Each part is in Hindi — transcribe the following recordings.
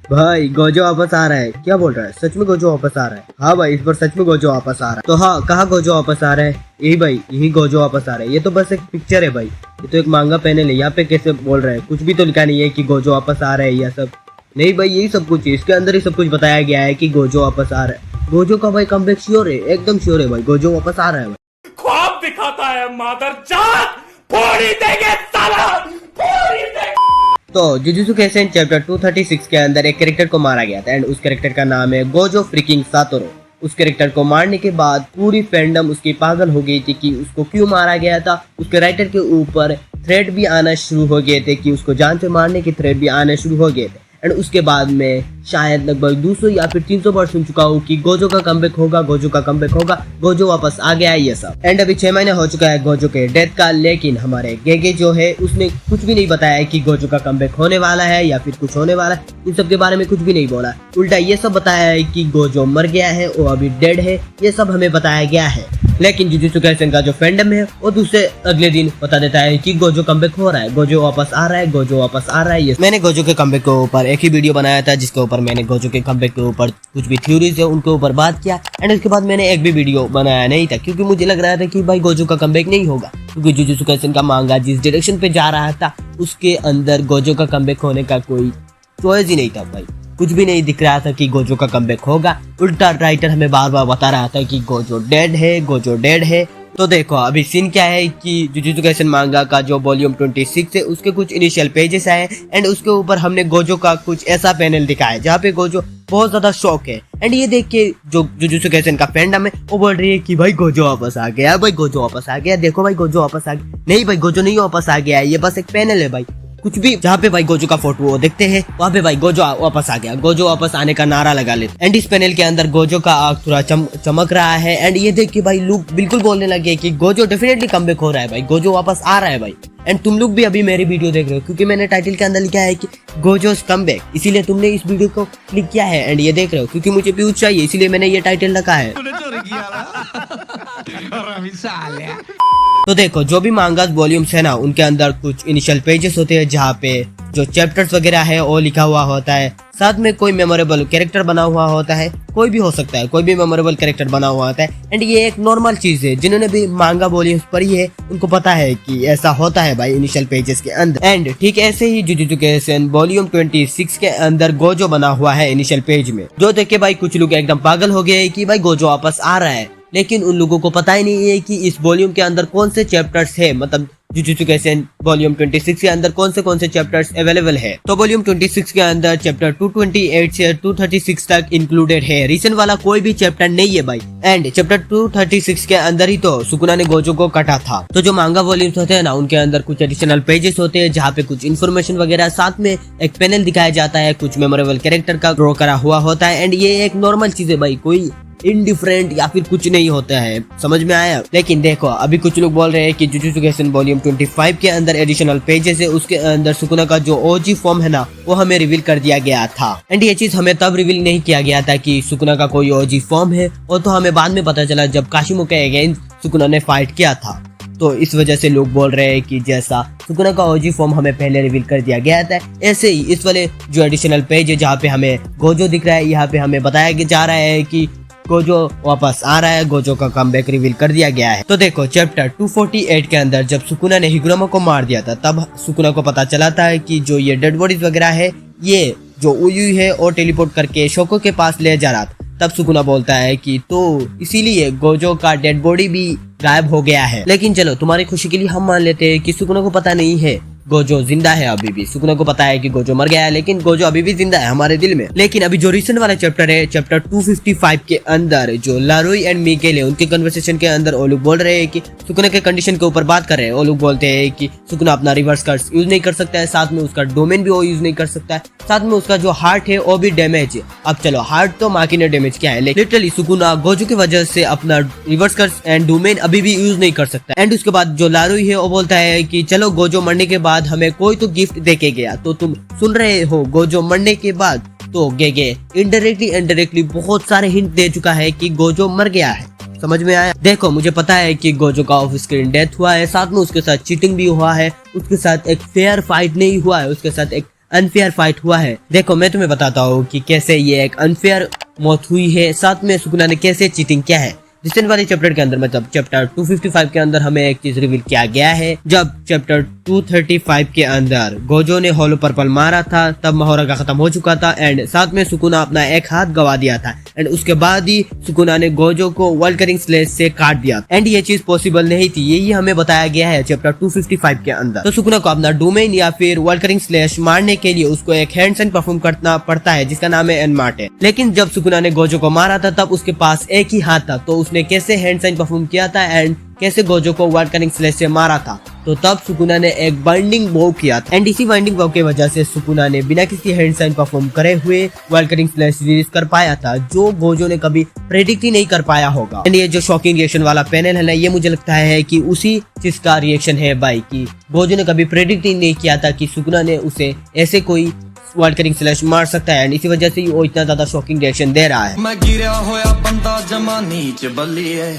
भाई गोजो वापस आ रहा है। क्या बोल रहा है? सच में गोजो वापस आ रहा है? हाँ भाई, इस बार सच में गोजो वापस आ रहा है। तो हाँ, कहाँ गोजो वापस आ रहा है? यही भाई, यही गोजो वापस आ रहा है। ये तो बस एक पिक्चर है भाई, ये तो एक मांगा पैनल है। यहाँ पे कैसे बोल रहा है? कुछ भी तो लिखा नहीं है कि गोजो वापस आ रहा है या सब नहीं भाई, यही सब कुछ है। इसके अंदर ही सब कुछ बताया गया है कि गोजो वापस आ रहा है। गोजो का भाई कमबैक श्योर है, एकदम श्योर है भाई, गोजो वापस आ रहा है भाई। ख्वाब दिखाता है मादरजात, फोड़ी देंगे साला, फोड़ी देंगे। तो जुजुत्सु काइसेन चैप्टर 236 के अंदर एक कैरेक्टर को मारा गया था एंड उस कैरेक्टर का नाम है गोजो फ्रिकिंग सातोरो। उस कैरेक्टर को मारने के बाद पूरी फैंडम उसकी पागल हो गई थी कि उसको क्यों मारा गया था। उसके राइटर के ऊपर थ्रेड भी आना शुरू हो गए थे कि उसको जान से मारने के थ्रेड भी आने शुरू हो गए थे। एंड उसके बाद में शायद लगभग 200 या फिर 300 बार सुन चुका हूँ कि गोजो का कमबैक होगा, गोजो का कमबैक होगा, गोजो वापस आ गया है ये सब। एंड अभी 6 महीने हो चुका है गोजो के डेथ का, लेकिन हमारे गेगे जो है उसने कुछ भी नहीं बताया है कि गोजो का कमबैक होने वाला है या फिर कुछ होने वाला है। इन सब के बारे में कुछ भी नहीं बोला, उल्टा ये सब बताया है कि गोजो मर गया है, वो अभी डेड है, ये सब हमें बताया गया है। लेकिन जुजुत्सु काइसेन का जो फैंडम है वो दूसरे अगले दिन बता देता है कि गोजो कमबैक हो रहा है, गोजो वापस आ रहा है, गोजो वापस आ रहा है। ये मैंने गोजो के कमबैक के ऊपर एक ही वीडियो बनाया था जिसके ऊपर मैंने गोजो के कमबैक के ऊपर कुछ भी थ्योरीज है उनके ऊपर बात किया। एंड उसके बाद मैंने एक भी वीडियो बनाया नहीं था क्योंकि मुझे लग रहा था कि भाई गोजो का कमबैक नहीं होगा, क्योंकि जुजुत्सु काइसेन का मांगा जिस डायरेक्शन पे जा रहा था उसके अंदर गोजो का कमबैक होने का कोई चॉइस ही नहीं था भाई। कुछ भी नहीं दिख रहा था कि गोजो का कमबैक होगा, उल्टा राइटर हमें बार बार बता रहा था कि गोजो डेड है, गोजो डेड है। तो देखो अभी सीन क्या है कि जुजुत्सु काइसेन मांगा का जो वॉल्यूम 26 है उसके कुछ इनिशियल पेजेस आए एंड उसके ऊपर हमने गोजो का कुछ ऐसा पैनल दिखाया है जहाँ पे गोजो बहुत ज्यादा शॉक है। एंड ये देख के जो जुजुत्सु काइसेन का फैंडम है वो बोल रही है कि भाई गोजो वापस आ गया, भाई गोजो वापस आ गया, देखो भाई गोजो वापस आ गया। नहीं भाई, गोजो नहीं वापस आ गया है, ये बस एक पैनल है भाई। कुछ भी जहाँ पे भाई गोजो का फोटो वो देखते हैं वहाँ पे भाई गोजो वापस आ गया, गोजो वापस आने का नारा लगा लेते। एंड इस पैनल के अंदर गोजो का आँख थोड़ा चमक रहा है एंड ये देख के भाई लोग बिल्कुल बोलने लगे कि गोजो डेफिनेटली कमबैक हो रहा है भाई, गोजो वापस आ रहा है भाई। एंड तुम लोग भी अभी मेरी वीडियो देख रहे हो क्योंकि मैंने टाइटल के अंदर लिखा है कि गोजोस कमबैक, इसीलिए तुमने इस वीडियो को क्लिक किया है एंड ये देख रहे हो क्योंकि मुझे व्यूज चाहिए, इसीलिए मैंने ये टाइटल रखा है। तो देखो जो भी मांगास वॉल्यूम्स है ना उनके अंदर कुछ इनिशियल पेजेस होते हैं जहाँ पे जो चैप्टर्स वगैरह है वो लिखा हुआ होता है, साथ में कोई मेमोरेबल कैरेक्टर बना हुआ होता है, कोई भी हो सकता है, कोई भी मेमोरेबल कैरेक्टर बना हुआ होता है। एंड ये एक नॉर्मल चीज है, जिन्होंने भी मांगा वॉल्यूम्स पढ़ी है उनको पता है कि ऐसा होता है भाई इनिशियल पेजेस के अंदर। एंड ठीक ऐसे ही जुजुत्सु काइसेन वॉल्यूम 26 के अंदर गोजो बना हुआ है इनिशियल पेज में, जो देख के भाई कुछ लोग एकदम पागल हो गए कि भाई गोजो वापस आ रहा है। लेकिन उन लोगों को पता ही नहीं है कि इस वॉल्यूम के अंदर कौन से चैप्टर्स है, मतलब जुजुत्सु काइसेन वॉल्यूम 26 के अंदर कौन से चैप्टर्स अवेलेबल है। तो वॉल्यूम 26 के अंदर चैप्टर 228 से 236 तक इंक्लूडेड है, रीसेंट वाला कोई भी चैप्टर नहीं है भाई। एंड चैप्टर 236 के अंदर ही तो सुकुना ने गोजो को काटा था। तो जो मांगा वॉल्यूम्स होते हैं ना उनके अंदर कुछ एडिशनल पेजेस होते हैं जहाँ पे कुछ इन्फॉर्मेशन वगैरह, साथ में एक पैनल दिखाया जाता है, कुछ मेमोरेबल कैरेक्टर का ड्रॉ करा हुआ होता है। एंड ये एक नॉर्मल चीज है भाई, कोई इंडिफरेंट या फिर कुछ नहीं होता है, समझ में आया। लेकिन देखो अभी कुछ लोग बोल रहे हैं कि जुजुत्सु काइसेन वॉल्यूम 25 के अंदर एडिशनल पेजेस है, उसके अंदर सुकुना का जो ओजी फॉर्म है ना वो हमें रिवील कर दिया गया था। एंड ये चीज हमें तब रिवील नहीं किया गया था कि सुकुना का कोई ओजी फॉर्म है, और तो हमें बाद में पता चला जब काशिमो के अगेंस्ट सुकुना ने फाइट किया था। तो इस वजह से लोग बोल रहे हैं कि जैसा सुकुना का ओजी फॉर्म हमें पहले रिवील कर दिया गया था, ऐसे ही इस वाले जो एडिशनल पेज है जहाँ पे हमें गोजो दिख रहा है, यहाँ पे हमें बताया जा रहा है कि गोजो वापस आ रहा है, गोजो का कमबैक रिवील कर दिया गया है। तो देखो चैप्टर 248 के अंदर जब सुकुना ने हिगुरामा को मार दिया था तब सुकुना को पता चला था कि जो ये डेड बॉडीज वगैरह है ये जो उयुई है और टेलीपोर्ट करके शोको के पास ले जा रहा था। तब सुकुना बोलता है कि तो इसीलिए गोजो का डेड बॉडी भी गायब हो गया है। लेकिन चलो तुम्हारी खुशी के लिए हम मान लेते हैं कि सुकुना को पता नहीं है गोजो जिंदा है अभी भी। सुकुना को पता है कि गोजो मर गया है लेकिन गोजो अभी भी जिंदा है हमारे दिल में। लेकिन अभी जो रिसेंट वाला चैप्टर है चैप्टर 255 के अंदर जो लारुई एंड मिकेल है उनके कन्वर्सेशन के अंदर वो लोग बोल रहे हैं कि सुकुना के कंडीशन के ऊपर बात कर रहे हैं। वो लोग बोलते हैं कि सुकुना अपना रिवर्स कर्स यूज नहीं कर सकता है, साथ में उसका डोमेन भी वो यूज नहीं कर सकता है, साथ में उसका जो हार्ट है वो भी डैमेज है। अब चलो हार्ट तो माकी ने डैमेज किया है, लिटरली सुकुना गोजो की वजह से अपना रिवर्स कर्स एंड डोमेन अभी भी यूज नहीं कर सकता। एंड उसके बाद जो लारुई है वो बोलता है कि चलो गोजो मरने के बाद हमें कोई तो गिफ्ट देके गया। तो तुम सुन रहे हो गोजो मरने के बाद तो गेगे इनडायरेक्टली बहुत सारे हिंट दे चुका है कि गोजो मर गया है। समझ में आया? देखो मुझे पता है कि गोजो का ऑफ स्क्रीन डेथ हुआ है, साथ में उसके साथ चीटिंग भी हुआ है, उसके साथ एक फेयर फाइट नहीं हुआ है, उसके साथ एक अनफेयर फाइट हुआ है। देखो मैं तुम्हें बताता हूँ कि कैसे ये एक अनफेयर मौत हुई है, साथ में सुकुना ने कैसे चीटिंग किया है। रिसेंट वाले चैप्टर के अंदर मतलब चैप्टर 255 के अंदर हमें एक चीज रिवील किया गया है। जब चैप्टर 235 के अंदर गोजो ने होलो पर्पल मारा था तब महारागा खत्म हो चुका था एंड साथ में सुकुना अपना एक हाथ गवा दिया था एंड उसके बाद ही सुकुना ने गोजो को वल्करिंग स्लेश से काट दिया एंड ये चीज पॉसिबल नहीं थी, यही हमें बताया गया है चैप्टर 255 के अंदर। तो सुकुना को अपना डोमेन या फिर वल्करिंग स्लेश मारने के लिए उसको एक हैंड साइन परफॉर्म करना पड़ता है जिसका नाम है एनमार्टे। लेकिन जब सुकुना ने गोजो को मारा था तब उसके पास एक ही हाथ था, तो उसने कैसे हैंड साइन परफॉर्म किया था एंड कैसे गोजो को वल्करिंग स्लेश से मारा था। तो तब सुकुना ने एक बाइंडिंग बो किया था एंड इसी बाइंडिंग बो की वजह से सुकुना ने बिना किसी हैंड साइन परफॉर्म करे हुए वल्करिंग स्लेश रिलीज कर पाया था, जो गोजो ने कभी प्रेडिक्ट ही नहीं कर पाया होगा। एंड ये जो शॉकिंग रिएक्शन वाला पैनल है ना, ये मुझे लगता है कि उसी चीज का रिएक्शन है भाई, कि गोजो ने कभी प्रेडिक्ट ही नहीं किया था कि सुकुना ने उसे ऐसे कोई वल्करिंग स्लेश मार सकता है एंड इसी वजह से वो इतना ज्यादा शॉकिंग रिएक्शन दे रहा है। मैं गिरा होया बंदा जमा नीच बल्ली है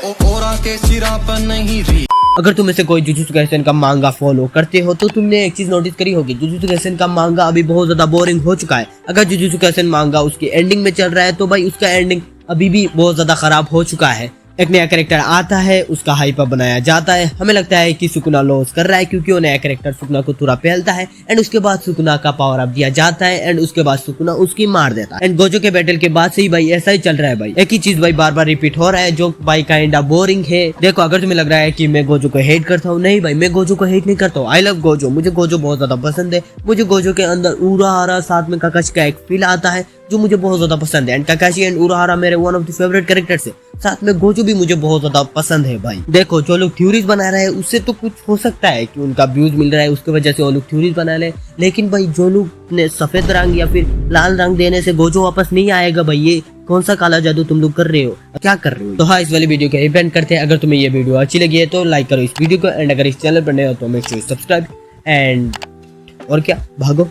ओरा के सिरा पर नहीं री। अगर तुम इसे कोई जुजुत्सु काइसेन का मांगा फॉलो करते हो तो तुमने एक चीज नोटिस करी होगी, जुजुत्सु काइसेन का मांगा अभी बहुत ज्यादा बोरिंग हो चुका है। अगर जुजुत्सु काइसेन मांगा उसकी एंडिंग में चल रहा है तो भाई उसका एंडिंग अभी भी बहुत ज्यादा खराब हो चुका है। एक नया कैरेक्टर आता है, उसका हाइप अप बनाया जाता है, हमें लगता है कि सुकुना लॉस कर रहा है क्योंकि वो नया कैरेक्टर सुकुना को थोड़ा पहलता है एंड उसके बाद सुकुना का पावर अप दिया जाता है एंड उसके बाद सुकुना उसकी मार देता है एंड गोजो के बैटल के बाद से ही भाई ऐसा ही चल रहा है भाई, एक ही चीज भाई बार बार रिपीट हो रहा है जो भाई काइंड ऑफ बोरिंग है। देखो अगर तुम्हें लग रहा है कि मैं गोजो को हेट करता हूँ, नहीं भाई मैं गोजो को हेट नहीं करता हूँ, आई लव गोजो, मुझे गोजो बहुत ज्यादा पसंद है। मुझे गोजो के अंदर उराहारा साथ में काकाशी का एक फील आता है जो मुझे बहुत ज्यादा पसंद है एंड काकाशी एंड उराहारा मेरे one of the favourite characters है, साथ में गोजो भी मुझे बहुत ज्यादा पसंद है भाई। देखो जो लोग थ्योरीज बना रहे हैं उससे तो कुछ हो सकता है कि उनका व्यूज मिल रहा है उसकी वजह से वो लोग थ्योरीज बना ले, लेकिन भाई जो लोग ने सफेद रंग या फिर लाल रंग देने से गोजो वापस नहीं आएगा भाई, ये कौन सा काला जादू तुम लोग कर रहे हो, क्या कर रहे हो। तो हाँ इस वाली वीडियो के इवेंट करते हैं। अगर तुम्हें ये वीडियो अच्छी लगी है तो लाइक करो इस वीडियो को एंड अगर इस चैनल पर नए हो तो मेक श्योर सब्सक्राइब एंड और क्या भागो।